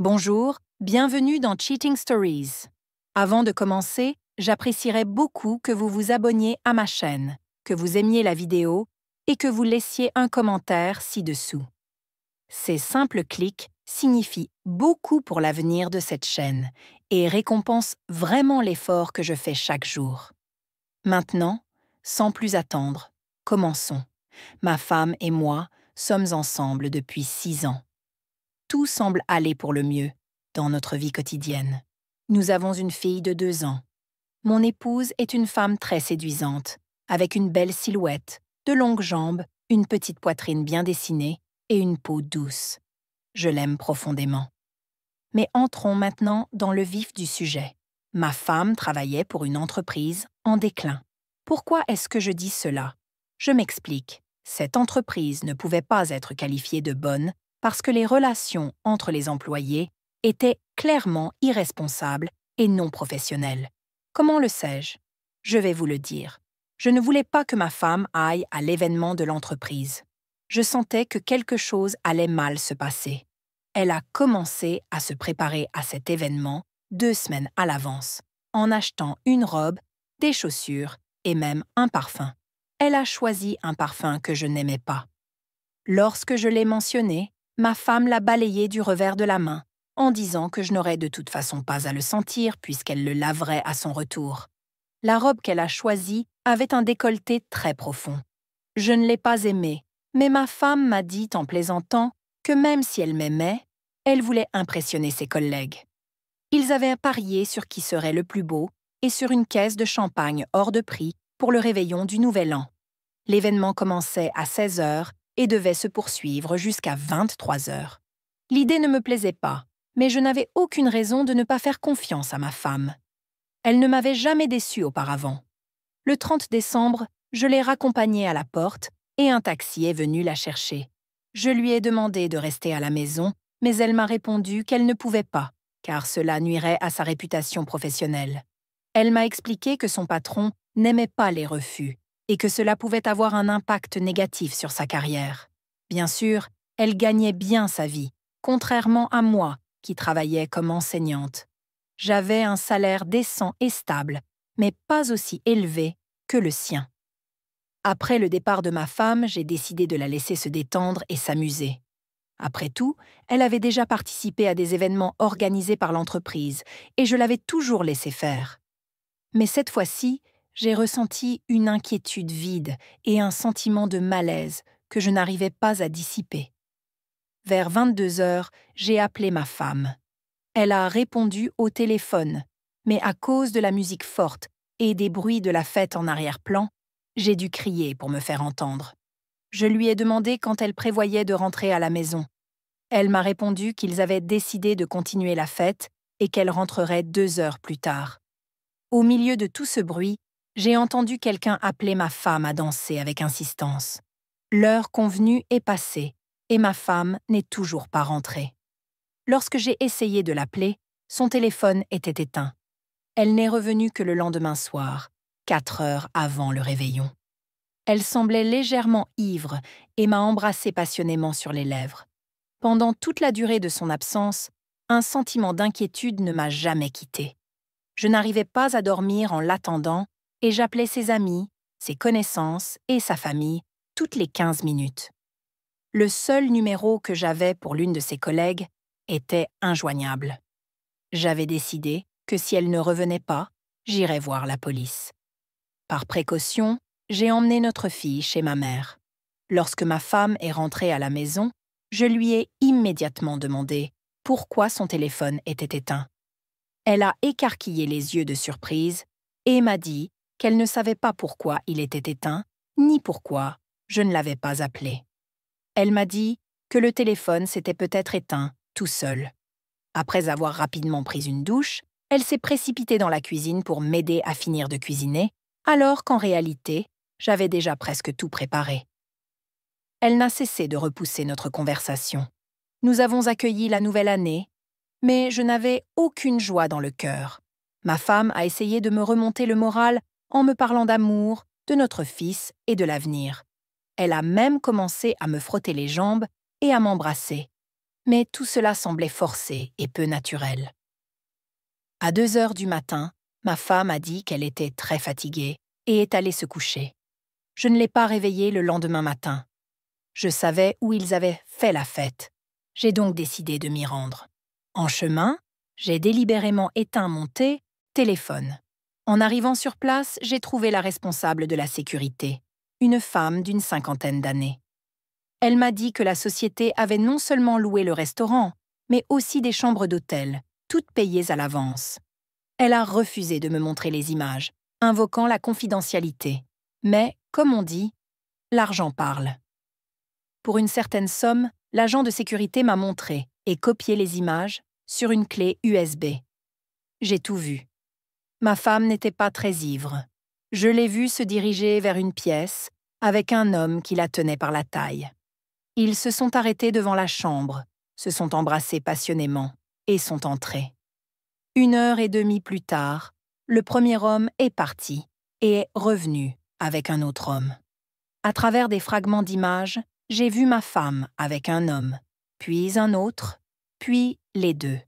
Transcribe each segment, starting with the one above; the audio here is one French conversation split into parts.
Bonjour, bienvenue dans Cheating Stories. Avant de commencer, j'apprécierais beaucoup que vous vous abonniez à ma chaîne, que vous aimiez la vidéo et que vous laissiez un commentaire ci-dessous. Ces simples clics signifient beaucoup pour l'avenir de cette chaîne et récompensent vraiment l'effort que je fais chaque jour. Maintenant, sans plus attendre, commençons. Ma femme et moi sommes ensemble depuis 6 ans. Tout semble aller pour le mieux dans notre vie quotidienne. Nous avons une fille de 2 ans. Mon épouse est une femme très séduisante, avec une belle silhouette, de longues jambes, une petite poitrine bien dessinée et une peau douce. Je l'aime profondément. Mais entrons maintenant dans le vif du sujet. Ma femme travaillait pour une entreprise en déclin. Pourquoi est-ce que je dis cela? Je m'explique. Cette entreprise ne pouvait pas être qualifiée de bonne parce que les relations entre les employés étaient clairement irresponsables et non professionnelles. Comment le sais-je? Je vais vous le dire. Je ne voulais pas que ma femme aille à l'événement de l'entreprise. Je sentais que quelque chose allait mal se passer. Elle a commencé à se préparer à cet événement 2 semaines à l'avance, en achetant une robe, des chaussures et même un parfum. Elle a choisi un parfum que je n'aimais pas. Lorsque je l'ai mentionné, ma femme l'a balayé du revers de la main, en disant que je n'aurais de toute façon pas à le sentir puisqu'elle le laverait à son retour. La robe qu'elle a choisie avait un décolleté très profond. Je ne l'ai pas aimée, mais ma femme m'a dit en plaisantant que même si elle m'aimait, elle voulait impressionner ses collègues. Ils avaient parié sur qui serait le plus beau et sur une caisse de champagne hors de prix pour le réveillon du Nouvel An. L'événement commençait à 16 heures et devait se poursuivre jusqu'à 23 heures. L'idée ne me plaisait pas, mais je n'avais aucune raison de ne pas faire confiance à ma femme. Elle ne m'avait jamais déçue auparavant. Le 30 décembre, je l'ai raccompagnée à la porte et un taxi est venu la chercher. Je lui ai demandé de rester à la maison, mais elle m'a répondu qu'elle ne pouvait pas, car cela nuirait à sa réputation professionnelle. Elle m'a expliqué que son patron n'aimait pas les refus et que cela pouvait avoir un impact négatif sur sa carrière. Bien sûr, elle gagnait bien sa vie, contrairement à moi qui travaillais comme enseignante. J'avais un salaire décent et stable, mais pas aussi élevé que le sien. Après le départ de ma femme, j'ai décidé de la laisser se détendre et s'amuser. Après tout, elle avait déjà participé à des événements organisés par l'entreprise et je l'avais toujours laissé faire. Mais cette fois-ci, j'ai ressenti une inquiétude vide et un sentiment de malaise que je n'arrivais pas à dissiper. Vers 22 heures, j'ai appelé ma femme. Elle a répondu au téléphone, mais à cause de la musique forte et des bruits de la fête en arrière-plan, j'ai dû crier pour me faire entendre. Je lui ai demandé quand elle prévoyait de rentrer à la maison. Elle m'a répondu qu'ils avaient décidé de continuer la fête et qu'elle rentrerait 2 heures plus tard. Au milieu de tout ce bruit, j'ai entendu quelqu'un appeler ma femme à danser avec insistance. L'heure convenue est passée et ma femme n'est toujours pas rentrée. Lorsque j'ai essayé de l'appeler, son téléphone était éteint. Elle n'est revenue que le lendemain soir, 4 heures avant le réveillon. Elle semblait légèrement ivre et m'a embrassé passionnément sur les lèvres. Pendant toute la durée de son absence, un sentiment d'inquiétude ne m'a jamais quittée. Je n'arrivais pas à dormir en l'attendant et j'appelais ses amis, ses connaissances et sa famille toutes les 15 minutes. Le seul numéro que j'avais pour l'une de ses collègues était injoignable. J'avais décidé que si elle ne revenait pas, j'irais voir la police. Par précaution, j'ai emmené notre fille chez ma mère. Lorsque ma femme est rentrée à la maison, je lui ai immédiatement demandé pourquoi son téléphone était éteint. Elle a écarquillé les yeux de surprise et m'a dit qu'elle ne savait pas pourquoi il était éteint, ni pourquoi je ne l'avais pas appelé. Elle m'a dit que le téléphone s'était peut-être éteint tout seul. Après avoir rapidement pris une douche, elle s'est précipitée dans la cuisine pour m'aider à finir de cuisiner, alors qu'en réalité, j'avais déjà presque tout préparé. Elle n'a cessé de repousser notre conversation. Nous avons accueilli la nouvelle année, mais je n'avais aucune joie dans le cœur. Ma femme a essayé de me remonter le moral en me parlant d'amour, de notre fils et de l'avenir. Elle a même commencé à me frotter les jambes et à m'embrasser. Mais tout cela semblait forcé et peu naturel. À 2 heures du matin, ma femme a dit qu'elle était très fatiguée et est allée se coucher. Je ne l'ai pas réveillée le lendemain matin. Je savais où ils avaient fait la fête. J'ai donc décidé de m'y rendre. En chemin, j'ai délibérément éteint mon téléphone. En arrivant sur place, j'ai trouvé la responsable de la sécurité, une femme d'une 50aine d'années. Elle m'a dit que la société avait non seulement loué le restaurant, mais aussi des chambres d'hôtel, toutes payées à l'avance. Elle a refusé de me montrer les images, invoquant la confidentialité. Mais, comme on dit, l'argent parle. Pour une certaine somme, l'agent de sécurité m'a montré et copié les images sur une clé USB. J'ai tout vu. Ma femme n'était pas très ivre. Je l'ai vue se diriger vers une pièce avec un homme qui la tenait par la taille. Ils se sont arrêtés devant la chambre, se sont embrassés passionnément et sont entrés. 1 heure et demie plus tard, le premier homme est parti et est revenu avec un autre homme. À travers des fragments d'images, j'ai vu ma femme avec un homme, puis un autre, puis les deux.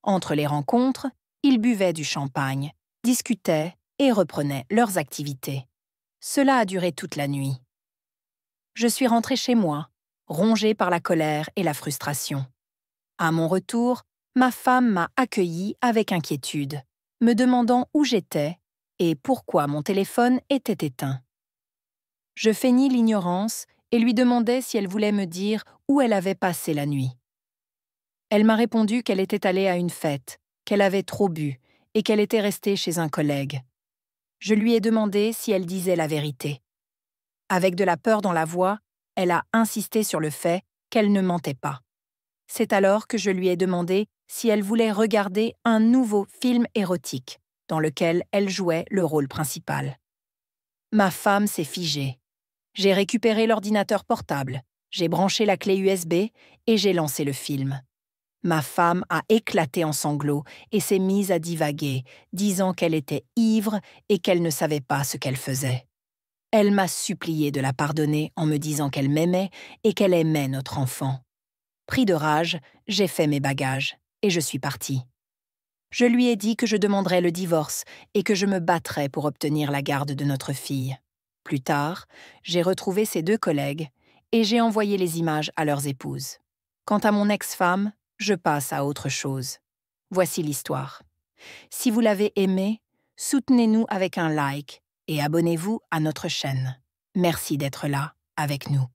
Entre les rencontres, ils buvaient du champagne, discutaient et reprenaient leurs activités. Cela a duré toute la nuit. Je suis rentrée chez moi, rongée par la colère et la frustration. À mon retour, ma femme m'a accueillie avec inquiétude, me demandant où j'étais et pourquoi mon téléphone était éteint. Je feignis l'ignorance et lui demandai si elle voulait me dire où elle avait passé la nuit. Elle m'a répondu qu'elle était allée à une fête, qu'elle avait trop bu et qu'elle était restée chez un collègue. Je lui ai demandé si elle disait la vérité. Avec de la peur dans la voix, elle a insisté sur le fait qu'elle ne mentait pas. C'est alors que je lui ai demandé si elle voulait regarder un nouveau film érotique, dans lequel elle jouait le rôle principal. Ma femme s'est figée. J'ai récupéré l'ordinateur portable, j'ai branché la clé USB et j'ai lancé le film. Ma femme a éclaté en sanglots et s'est mise à divaguer, disant qu'elle était ivre et qu'elle ne savait pas ce qu'elle faisait. Elle m'a supplié de la pardonner en me disant qu'elle m'aimait et qu'elle aimait notre enfant. Pris de rage, j'ai fait mes bagages et je suis partie. Je lui ai dit que je demanderais le divorce et que je me battrais pour obtenir la garde de notre fille. Plus tard, j'ai retrouvé ses 2 collègues et j'ai envoyé les images à leurs épouses. Quant à mon ex-femme, je passe à autre chose. Voici l'histoire. Si vous l'avez aimé, soutenez-nous avec un like et abonnez-vous à notre chaîne. Merci d'être là avec nous.